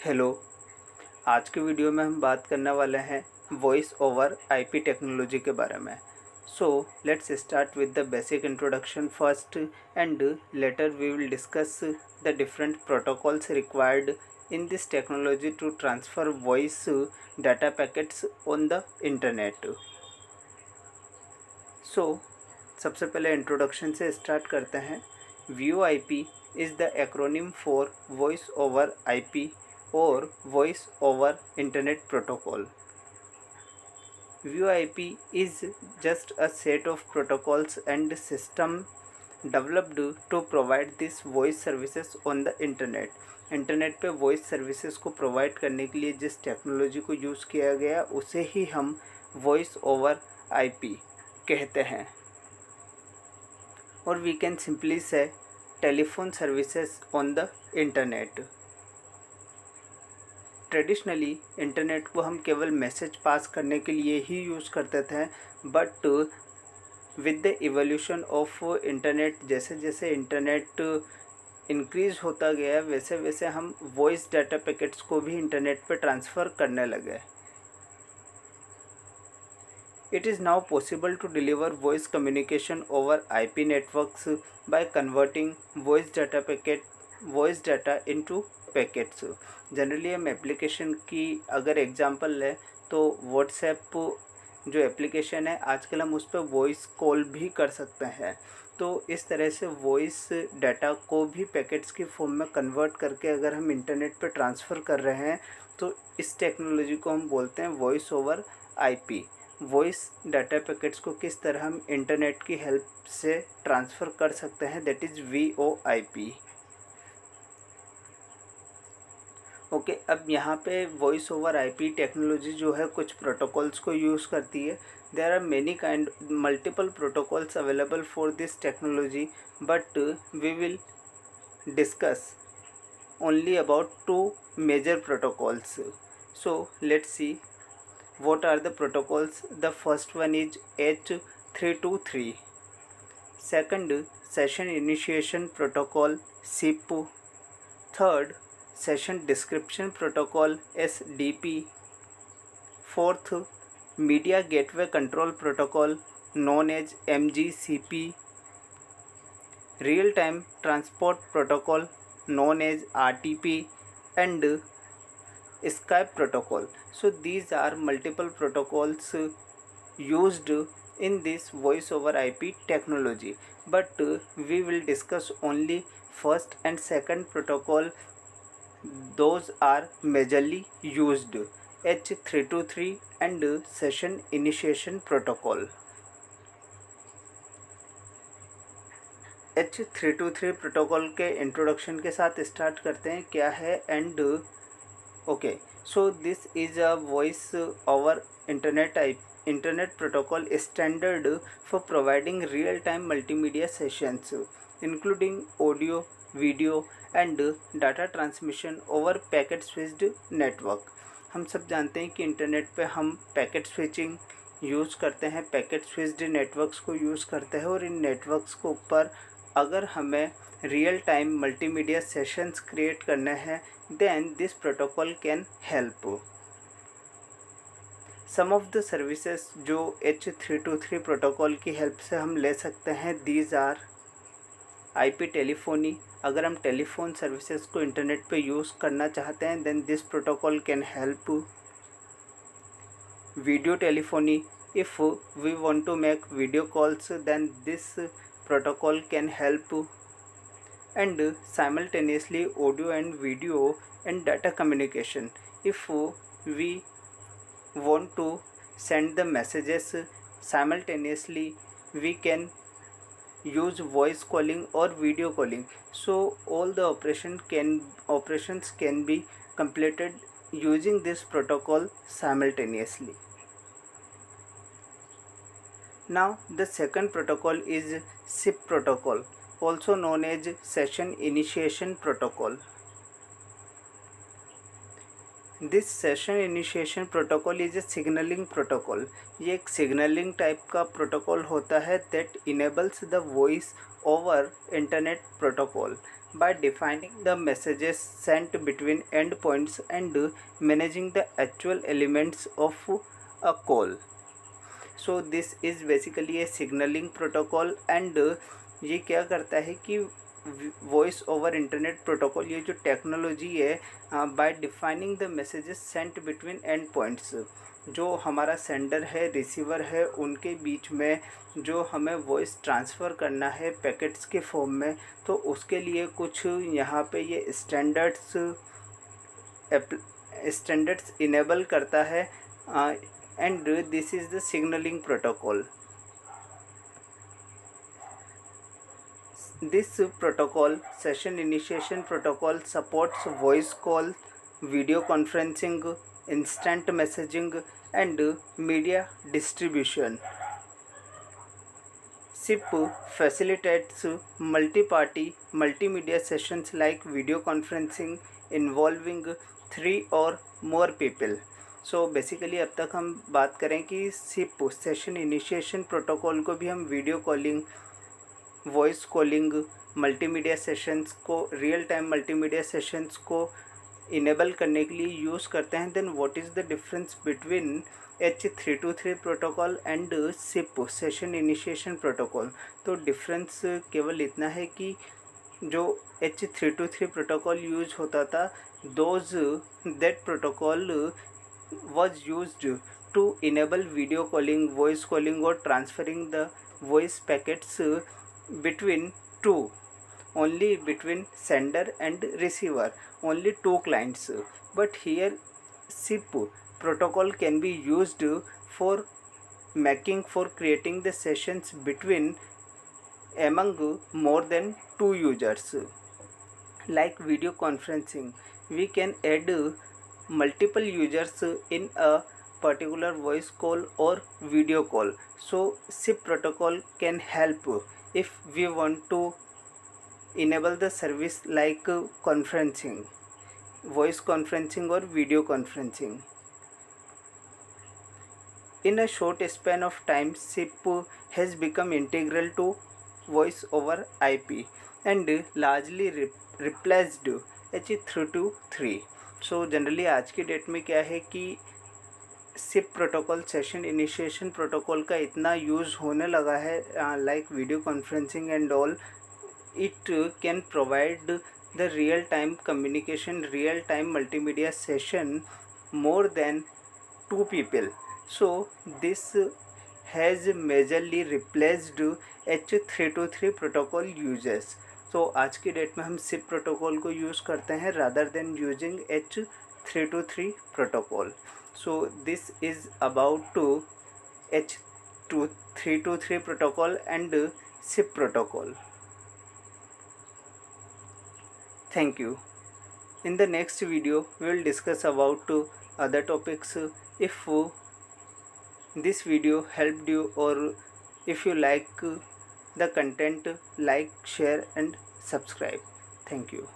Hello. आज के video में हम बात करने वाले हैं वॉइस ओवर आईपी टेक्नोलॉजी के बारे में। So let's start with the basic introduction first and later we will discuss the different protocols required in this technology to transfer voice data packets on the internet. सबसे पहले introduction से start करते हैं। VoIP is the acronym for voice over IP और voice over internet protocol. VoIP is just a set of protocols and system developed to provide this voice services on the internet। Internet पे voice services को provide करने के लिए जिस technology को use किया गया उसे ही हम वॉइस ओवर आईपी कहते हैं, और वी कैन सिंपली से telephone services on the internet. Traditionally internet को हम केवल मैसेज पास करने के लिए ही यूज़ करते थे, but with the evolution of internet, जैसे जैसे इंटरनेट इंक्रीज़ होता गया वैसे वैसे हम वॉइस डाटा पैकेट्स को भी इंटरनेट पे ट्रांसफ़र करने लगे। It is now possible to deliver voice communication over IP networks by converting voice data into packets. Generally हम एप्लीकेशन की अगर एग्जांपल लें तो व्हाट्सएप जो एप्लीकेशन है आजकल हम उस पर वॉइस कॉल भी कर सकते हैं। तो इस तरह से वॉइस डाटा को भी पैकेट्स की फॉर्म में कन्वर्ट करके अगर हम इंटरनेट पर ट्रांसफ़र कर रहे हैं तो इस टेक्नोलॉजी को हम बोलते हैं voice over IP. Voice data packets को किस तरह हम इंटरनेट की हेल्प से ट्रांसफ़र कर सकते हैं, दैट इज़ VoIP। ओके, अब यहाँ पे वॉइस ओवर आईपी टेक्नोलॉजी जो है कुछ प्रोटोकॉल्स को यूज़ करती है। There are many kind multiple protocols available for this technology, but we will discuss only about two major protocols. So let's see what are the protocols. The first one is H323, second session initiation protocol SIP, third session description protocol SDP, fourth media gateway control protocol known as MGCP, real time transport protocol known as RTP, and Skype protocol. So these are multiple protocols used in this voice over IP technology, but we will discuss only first and second protocol. Those are majorly used, H323 and session initiation protocol। H323 protocol के introduction के साथ start करते हैं क्या है and okay. So this is a voice over internet protocol standard for providing real time multimedia sessions including audio, video and data transmission over packet switched network. हम सब जानते हैं कि इंटरनेट पे हम पैकेट स्विचिंग यूज़ करते हैं, packet switched networks को यूज़ करते हैं, और इन नेटवर्क्स के ऊपर अगर हमें real time multimedia sessions create करने हैं then this protocol can help. Some of the services जो H323 प्रोटोकॉल की हेल्प से हम ले सकते हैं, दीज आर IP टेलीफोनी। अगर हम टेलीफोन सर्विसेज को इंटरनेट पे यूज़ करना चाहते हैं then this protocol can help. Video telephony, if we want to make video calls then this protocol can help, and simultaneously audio and video and data communication, if we want to send the messages simultaneously we can use voice calling or video calling. So all the operations can be completed using this protocol simultaneously. Now the second protocol is SIP protocol, also known as session initiation protocol. This session initiation protocol is a signalling protocol. ये एक signalling type का protocol होता है that enables the voice over internet protocol by defining the messages sent between end points and managing the actual elements of a call. So this is basically a signalling protocol and ये क्या करता है कि voice over internet protocol, ये जो technology है, by defining the messages sent between end points, जो हमारा सेंडर है रिसीवर है उनके बीच में जो हमें वॉइस ट्रांसफ़र करना है पैकेट्स के फॉर्म में, तो उसके लिए कुछ यहाँ पे ये स्टैंडर्ड्स इनेबल करता है and this is the signalling protocol. This protocol, session initiation protocol, supports voice call, video conferencing, instant messaging, and media distribution. SIP facilitates multi-party multimedia sessions like video conferencing involving 3 or more people. So basically अब तक हम बात करें कि SIP session initiation protocol को भी हम video calling, voice calling, multimedia sessions को, रियल टाइम मल्टीमीडिया सेशंस को इनेबल करने के लिए यूज़ करते हैं। Then what is the difference between H323 protocol and SIP session initiation protocol? तो डिफरेंस केवल इतना है कि जो H323 प्रोटोकॉल यूज होता था, those that protocol was used to enable video calling, voice calling or transferring the voice packets between two, only between sender and receiver, only two clients. But here SIP protocol can be used for creating the sessions between among more than two users. Like video conferencing, we can add multiple users in a particular voice call or video call. So SIP protocol can help if we want to enable the service like conferencing, voice conferencing or video conferencing. In a short span of time, SIP has become integral to voice over IP and largely replaced H323. So generally आज की date में क्या है कि SIP protocol, session initiation protocol का इतना use होने लगा है like video conferencing and all, it can provide the real time communication, real time multimedia session more than two people. So this has majorly replaced H323 protocol uses. तो आज की date में हम सिप प्रोटोकॉल को use करते हैं rather than using H323 protocol. So this is about two H323 protocol and SIP protocol. Thank you. In the next video, we will discuss about other topics. If this video helped you or if you like the content, like, share and subscribe. Thank you.